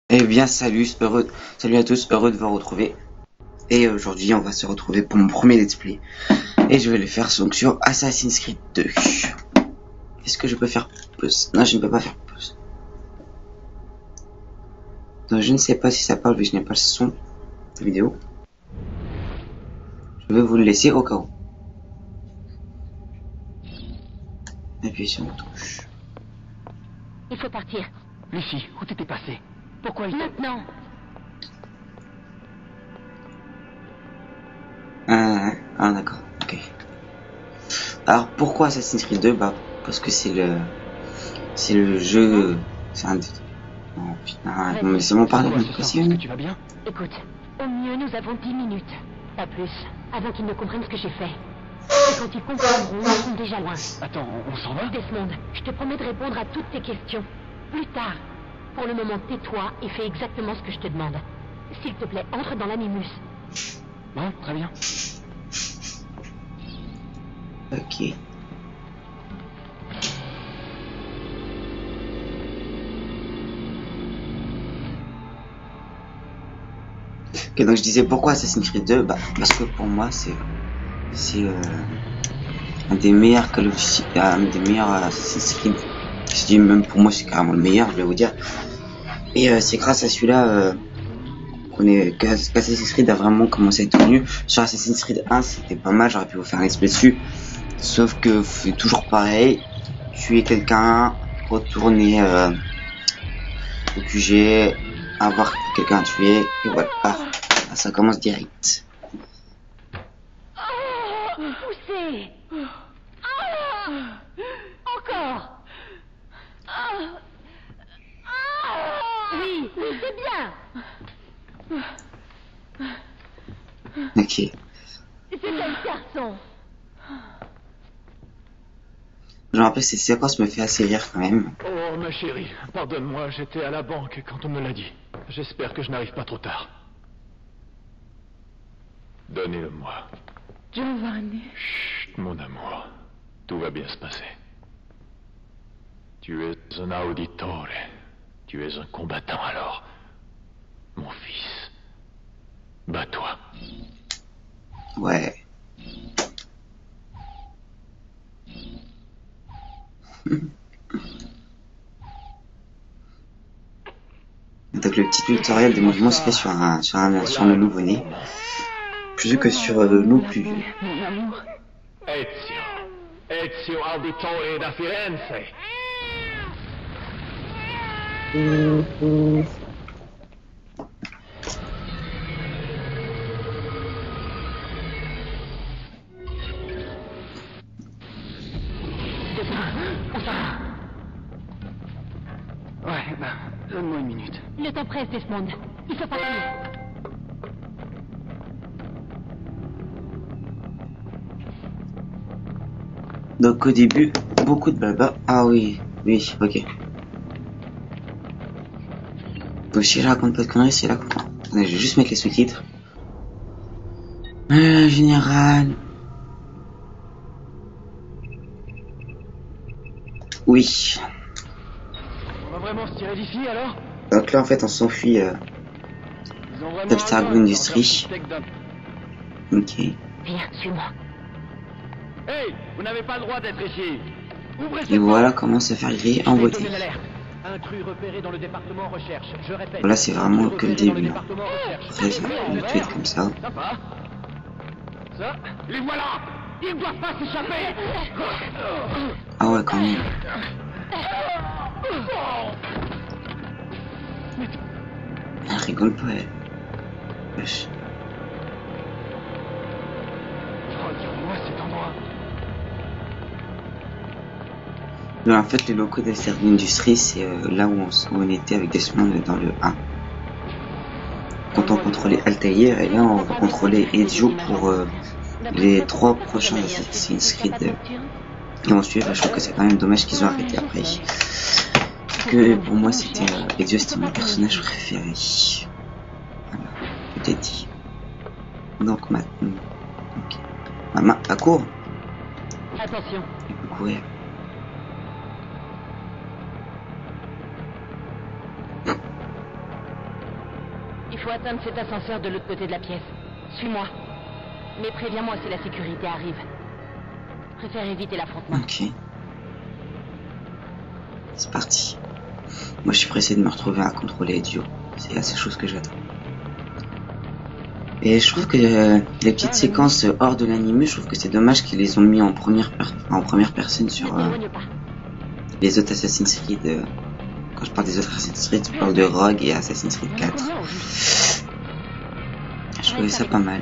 Eh bien, salut à tous, heureux de vous retrouver. Et aujourd'hui, on va se retrouver pour mon premier let's play. Et je vais le faire donc sur Assassin's Creed 2. Est-ce que je peux faire pause? Non, je ne peux pas faire pause. Donc, je ne sais pas si ça parle, mais je n'ai pas le son de vidéo. Je vais vous le laisser au cas où. Appuyez sur la touche. Il faut partir. Lucie, où t'étais passé? Pourquoi il Maintenant. Ah d'accord, ok. Alors, pourquoi Assassin's Creed 2? Bah, parce que c'est le jeu... C'est un... Oh putain, non, mais c'est mon parler, mais Est-ce que tu vas bien? Écoute, au mieux nous avons 10 minutes. Pas plus, avant qu'ils ne comprennent ce que j'ai fait. Et quand ils comprendront, ils seront déjà loin. Attends, on s'en va? Desmond, je te promets de répondre à toutes tes questions. Plus tard. Pour le moment, tais-toi et fais exactement ce que je te demande. S'il te plaît, entre dans l'animus. Bon, très bien. Ok. Ok, donc je disais pourquoi Assassin's Creed 2? Bah, parce que pour moi, c'est un des meilleurs Call of Duty, un des meilleurs Assassin's Creed. Je dis même pour moi, c'est carrément le meilleur, je vais vous dire. Et c'est grâce à celui-là qu'Assassin's Creed a vraiment commencé à être connu. Sur Assassin's Creed 1, c'était pas mal, j'aurais pu vous faire un exprès dessus. Sauf que c'est toujours pareil. Tuer quelqu'un, retourner au QG, avoir quelqu'un à tuer, et voilà. Ah, ça commence direct. Poussez. Encore. Oui, c'est bien. Ok. C'est quel garçon? Je me rappelle, cette séquence me fait assez rire quand même. Oh, ma chérie, pardonne-moi, j'étais à la banque quand on me l'a dit. J'espère que je n'arrive pas trop tard. Donnez-le-moi. Giovanni. Chut, mon amour. Tout va bien se passer. Tu es un auditore. Tu es un combattant alors. Mon fils. Bats-toi. Ouais. Donc le petit tutoriel des mouvements se fait sur le nouveau-né, plus que sur nous plus vieux. Mon amour. Ezio Auditore da Firenze. On s'en va. Ouais, ben, donne-moi une minute. Le temps presse, Desmond. Il faut partir. Donc au début, beaucoup de blabla. Ah oui, oui, ok. Donc si je raconte pas de conneries, c'est là qu'on... Attendez, je vais juste mettre les sous-titres. Général... Oui. On va vraiment se tirer d'ici alors? Donc là en fait on s'enfuit Ils ont vraiment d'Abstergo raison, Industries. leur steak Ok. Viens, suis-moi. Hey, vous n'avez pas le droit d'être ici. Ouvrez Et voilà comment se faire griller en beauté. Intrus repéré dans le département recherche. Je répète. Voilà, c'est vraiment que le début. Hein. Département recherche. Après ça va tout être comme ça. Sympa. Ça, les voilà. Ils ne doivent pas s'échapper. Ah ouais quand même. Elle rigole pas elle. Wesh. Regarde-moi cet endroit. Mais en fait les locaux d'Abstergo Industries c'est là où on était avec Desmond dans le 1. Quand on contrôlait Altair et là on va contrôler Ezio pour les 3 prochains Assassin's Creed qui vont suivre. Je trouve que c'est quand même dommage qu'ils ont arrêté après. Parce que pour moi c'était Ezio c'était mon personnage préféré. Voilà, tout est dit. Donc maintenant, okay. Maman, à court. Attention. Il peut courir. Il faut atteindre cet ascenseur de l'autre côté de la pièce. Suis-moi. Mais préviens-moi si la sécurité arrive. Préfère éviter l'affrontement. Ok. C'est parti. Moi je suis pressé de me retrouver à contrôler Ezio. C'est la seule chose que j'attends. Et je trouve que les petites séquences hors de l'anime, je trouve que c'est dommage qu'ils les ont mis en première personne sur les autres Assassin's Creed. Quand je parle des autres Assassin's Creed, je parle de Rogue et Assassin's Creed 4. Je trouvais ça pas mal.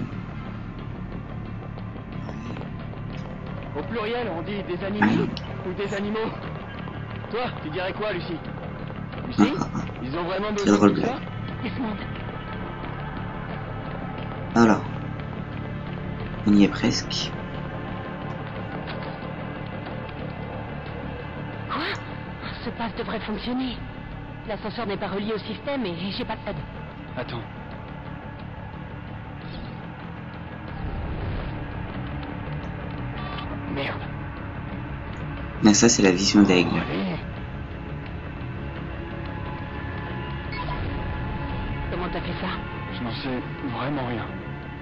Au pluriel, on dit des animaux ou des animaux. Toi, tu dirais quoi, Lucie? Lucie? Ils ont vraiment Très besoin drôle de blague. ça? Desmond. Alors, on y est presque. Quoi? Ce pass devrait fonctionner. L'ascenseur n'est pas relié au système et j'ai pas de code. Attends. Merde. Mais ça c'est la vision d'Aigle. Allez. Comment t'as fait ça? Je n'en sais vraiment rien.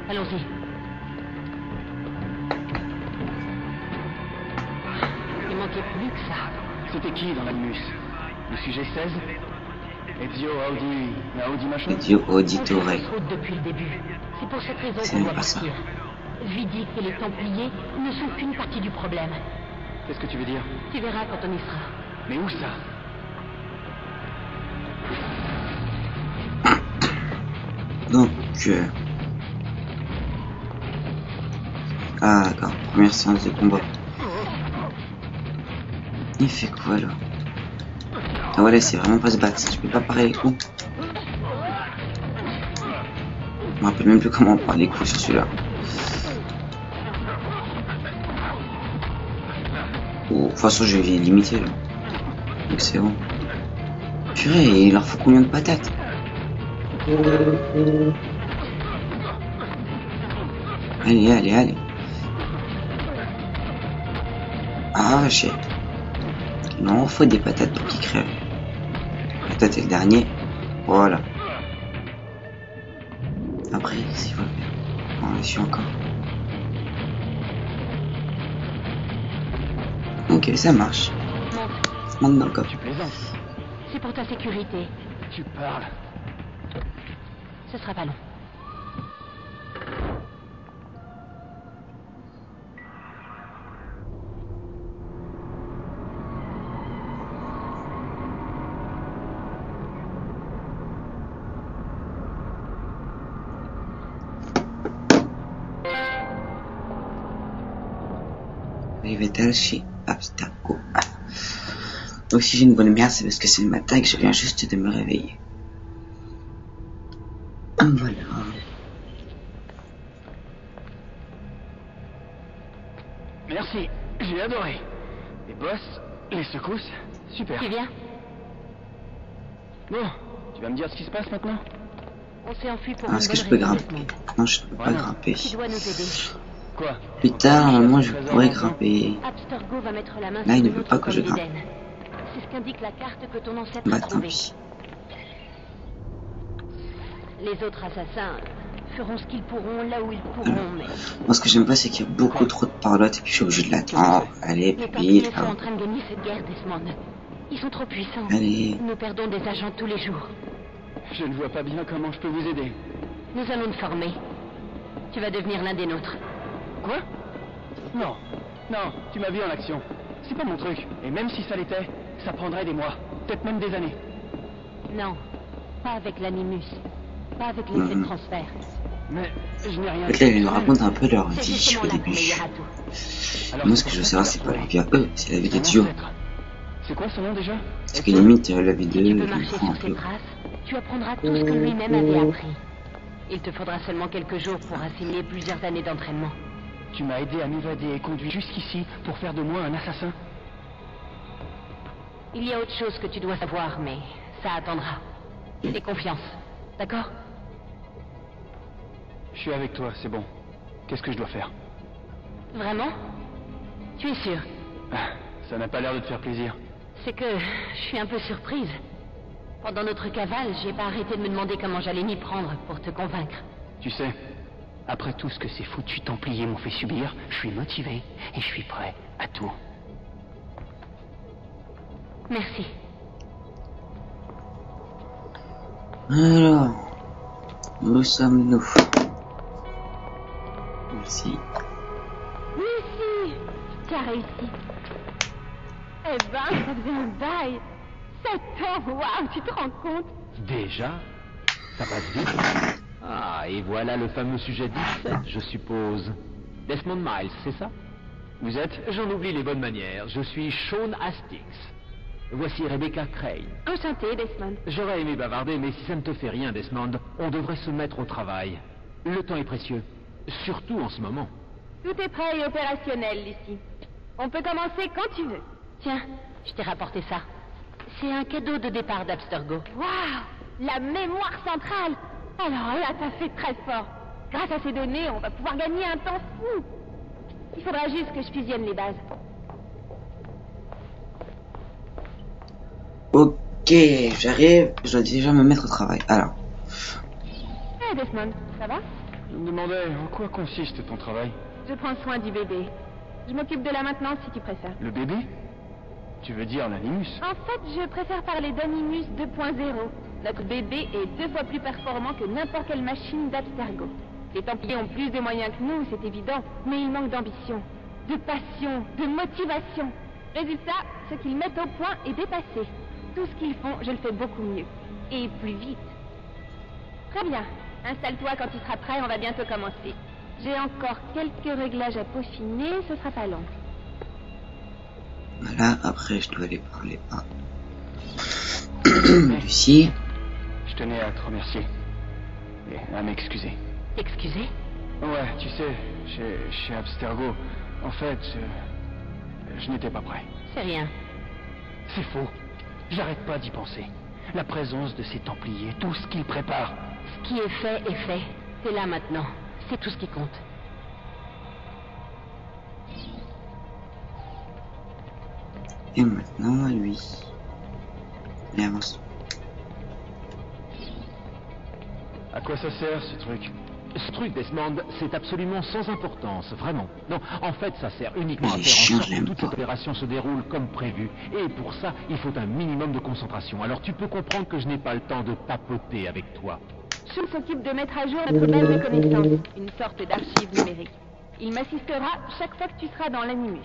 Allons-y. Il manquait plus que ça. C'était qui dans l'animus? Le sujet 16? Ezio Audi machin? Ezio On Auditore. fait faute depuis le début. C'est pour cette raison C'est qu'on doit pas ça. partir. Vidic et les Templiers ne sont qu'une partie du problème. Qu'est-ce que tu veux dire? Tu verras quand on y sera. Mais où ça? Donc, ah d'accord, première séance de combat. Il fait quoi là? Ah voilà, c'est vraiment pas se battre, tu peux pas parer les coups. Je me rappelle même plus comment on parle les coups sur celui-là. Oh, de toute façon, je vais limiter là. Donc c'est bon. Purée, il leur faut combien de patates? Allez, allez, allez. Ah, j'ai. Il en faut des patates pour qu'ils crèvent. Patate est le dernier. Voilà. Après, s'il va bien. On est encore. Ok, ça marche. Monte. Maintenant, comme. Tu plaisantes? C'est pour ta sécurité. Tu parles. Ce sera pas long. Arrivé chez Abstergo. Donc si j'ai une bonne merde, c'est parce que c'est le matin et que je viens juste de me réveiller. Voilà. Merci, j'ai adoré. Les bosses, les secousses, super. Tu viens? Bon, tu vas me dire ce qui se passe maintenant? On s'est enfui pour Ah, une est-ce que bonne je peux raison, grimper? Desmond. Non, je ne peux pas Voilà. grimper. Tu dois nous aider. Quoi? Plus tard, normalement, je pourrais grimper. Abstergo va mettre la main Là, il ne sur veut notre pas que je corps grimpe. d'Éden. C'est ce qu'indique la carte que ton ancêtre Bah, a tant trouvée. pis. Les autres assassins feront ce qu'ils pourront là où ils pourront, mais Moi, ce que j'aime pas, c'est qu'il y a beaucoup trop de parlotte et puis je suis obligé de l'attendre. Allez, les plus Templiers vite, sont là. en train de gagner cette guerre, Desmond. Ils sont trop puissants. Allez. Nous perdons des agents tous les jours. Je ne vois pas bien comment je peux vous aider. Nous allons te former. Tu vas devenir l'un des nôtres. Quoi? Non, non, tu m'as vu en action. C'est pas mon truc. Et même si ça l'était, ça prendrait des mois, peut-être même des années. Non, pas avec l'animus. Pas avec l'effet de transfert. Mais je n'ai rien En fait, là, ils nous racontent un peu leur C'est vie justement au là qu'on début. meilleur à tout. Alors, Moi, ce que je veux savoir, c'est pas leur vie à eux, c'est la vie d'Ezio. C'est quoi son nom déjà? Parce que limite, la vie Si d'eux, tu je peux me marcher prends un sur ses peu. traces, tu apprendras tout ce que lui-même avait appris. Il te faudra seulement quelques jours pour assimiler plusieurs années d'entraînement. Tu m'as aidé à m'évader et conduit jusqu'ici pour faire de moi un assassin. Il y a autre chose que tu dois savoir, mais ça attendra. Aie confiance, d'accord? Je suis avec toi, c'est bon. Qu'est-ce que je dois faire? Vraiment? Tu es sûr? Ah, ça n'a pas l'air de te faire plaisir. C'est que je suis un peu surprise. Pendant notre cavale, j'ai pas arrêté de me demander comment j'allais m'y prendre pour te convaincre. Tu sais, après tout ce que ces foutus templiers m'ont fait subir, je suis motivé et je suis prêt à tout. Merci. Alors, où sommes-nous? Ici. Lucie, tu as réussi. Eh ben, ça faisait un bail. 7 ans, waouh, tu te rends compte? Déjà? Ça passe vite. Ah, et voilà le fameux sujet 17, je suppose. Desmond Miles, c'est ça? Vous êtes? J'en oublie les bonnes manières. Je suis Sean Hastings. Voici Rebecca Crane. Enchantée, Desmond. J'aurais aimé bavarder, mais si ça ne te fait rien, Desmond, on devrait se mettre au travail. Le temps est précieux. Surtout en ce moment. Tout est prêt et opérationnel, Lucie. On peut commencer quand tu veux. Tiens, je t'ai rapporté ça. C'est un cadeau de départ d'Abstergo. Waouh! La mémoire centrale! Alors là, t'as fait très fort. Grâce à ces données, on va pouvoir gagner un temps fou. Il faudra juste que je fusionne les bases. Ok, j'arrive. Je dois déjà me mettre au travail. Alors. Hey Desmond, ça va? Je me demandais en quoi consiste ton travail. Je prends soin du bébé. Je m'occupe de la maintenance si tu préfères. Le bébé? Tu veux dire l'animus? En fait, je préfère parler d'Animus 2.0. Notre bébé est 2 fois plus performant que n'importe quelle machine d'Abstergo. Les Templiers ont plus de moyens que nous, c'est évident, mais ils manquent d'ambition, de passion, de motivation. Résultat, ce qu'ils mettent au point est dépassé. Tout ce qu'ils font, je le fais beaucoup mieux. Et plus vite. Très bien. Installe-toi quand tu seras prêt, on va bientôt commencer. J'ai encore quelques réglages à peaufiner, ce sera pas long. Voilà, après je dois aller parler à Lucie. Je tenais à te remercier. Et à m'excuser. Excusez? Ouais, tu sais, chez Abstergo, en fait, je n'étais pas prêt. C'est rien. C'est faux. J'arrête pas d'y penser. La présence de ces Templiers, tout ce qu'ils préparent. Ce qui est fait est fait. T'es là maintenant. C'est tout ce qui compte. Et maintenant, lui. Et avance. À quoi ça sert, ce truc? Ce truc, Desmond, c'est absolument sans importance, vraiment. Non, en fait, ça sert uniquement à Les faire chiens, en sorte que j'aime toute pas. cette opération se déroule comme prévu. Et pour ça, il faut un minimum de concentration. Alors tu peux comprendre que je n'ai pas le temps de papoter avec toi. Sean s'occupe de mettre à jour notre base de connaissances, une sorte d'archive numérique. Il m'assistera chaque fois que tu seras dans l'Animus.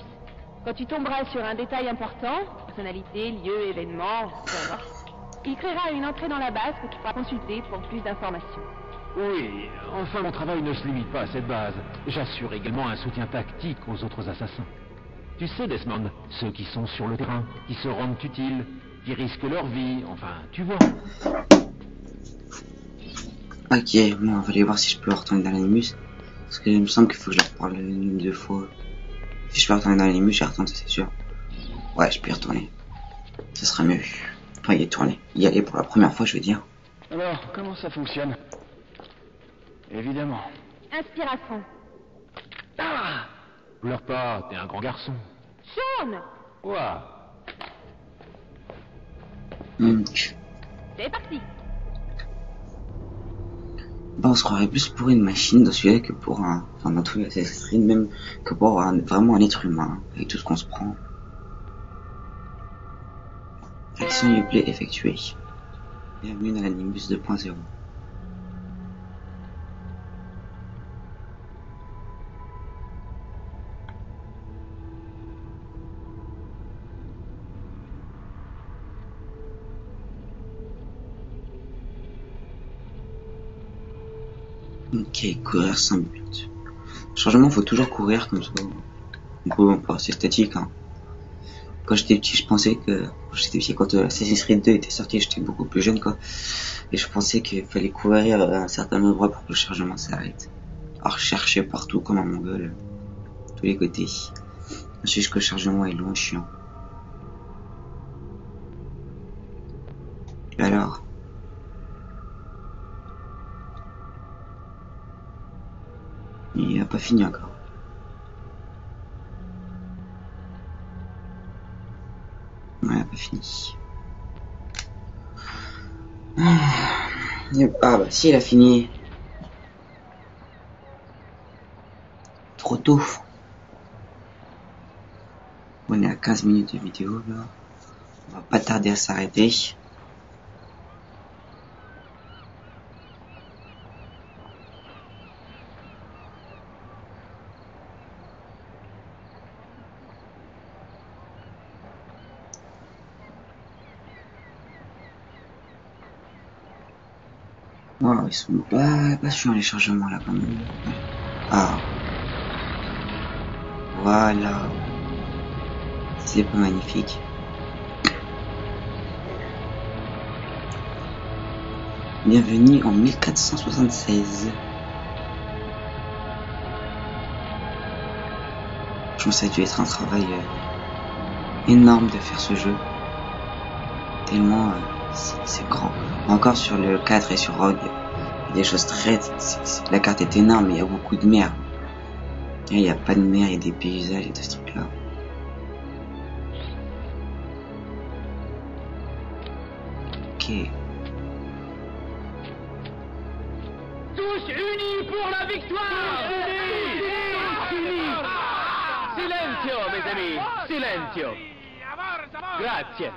Quand tu tomberas sur un détail important, personnalité, lieu, événement, peu importe, il créera une entrée dans la base que tu pourras consulter pour plus d'informations. Oui, enfin mon travail ne se limite pas à cette base. J'assure également un soutien tactique aux autres assassins. Tu sais, Desmond, ceux qui sont sur le terrain, qui se rendent utiles, qui risquent leur vie, enfin, tu vois. Ok, bon, on va aller voir si je peux retourner dans l'animus. Parce qu'il me semble qu'il faut que je leur parle une 2 fois. Si je peux retourner dans l'animus, je retourne, ça c'est sûr. Ouais, je peux y retourner. Ça sera mieux. Enfin, y retourner. Y aller pour la première fois, je veux dire. Alors, comment ça fonctionne? Évidemment. Inspire à fond. Ah! Pleure pas, t'es un grand garçon. Sean! Quoi? Donc, C'est parti! bah, on se croirait plus pour une machine dans celui-là que pour un... Enfin, dans tous les Assassin's Creed, même que pour vraiment un être humain, avec tout ce qu'on se prend. Action replay effectuée. Bienvenue dans l'Animus 2.0. Ok, courir 5 but. Changement, faut toujours courir comme ça. Bon, c'est statique, hein. Quand j'étais petit, je pensais que... Quand Assassin's Creed 2 était sorti, j'étais beaucoup plus jeune, quoi. Et je pensais qu'il fallait courir à un certain endroit pour que le chargement s'arrête. Alors je cherchais partout comme un mongol. Tous les côtés. Ensuite que le chargement est long, chiant. Et alors? Il a pas fini encore. Ouais, pas fini. Ah bah si, elle a fini. Trop tôt. On est à 15 minutes de vidéo là. On va pas tarder à s'arrêter. Wow, ils sont pas chiants les chargements là quand même. Ah. Voilà. C'est pas magnifique. Bienvenue en 1476. Je pense que ça a dû être un travail énorme de faire ce jeu. Tellement c'est grand. Encore sur le 4 et sur Rogue, il y a des choses très... La carte est énorme, mais il y a beaucoup de mer. Et il n'y a pas de mer, il y a des paysages et de ce truc là. Ok. Tous unis pour la victoire! Silenzio, mes amis, silenzio. Grazie.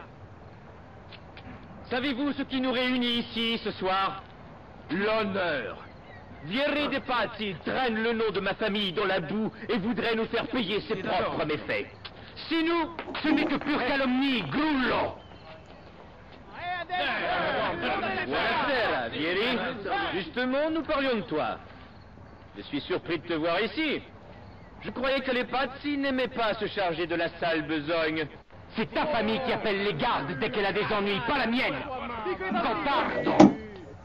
Savez-vous ce qui nous réunit ici ce soir? L'honneur. Vieri de Pazzi traîne le nom de ma famille dans la boue et voudrait nous faire payer ses propres méfaits. Si nous, ce n'est que pure calomnie, Grullo. Buonasera, Vieri. Justement, nous parlions de toi. Je suis surpris de te voir ici. Je croyais que les Pazzi n'aimaient pas se charger de la sale besogne. C'est ta famille qui appelle les gardes dès qu'elle a des ennuis, pas la mienne. Pardon.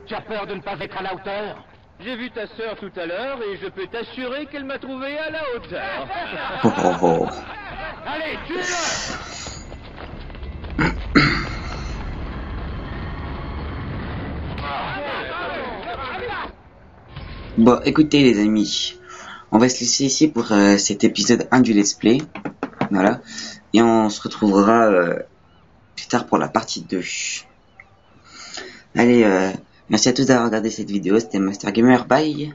Tu as peur de ne pas être à la hauteur? J'ai vu ta sœur tout à l'heure et je peux t'assurer qu'elle m'a trouvé à la hauteur. Oh, oh, oh. Allez, tue-le! Bon, écoutez les amis, on va se laisser ici pour cet épisode 1 du Let's Play. Voilà. Et on se retrouvera plus tard pour la partie 2. Allez, merci à tous d'avoir regardé cette vidéo. C'était Master Gamer. Bye.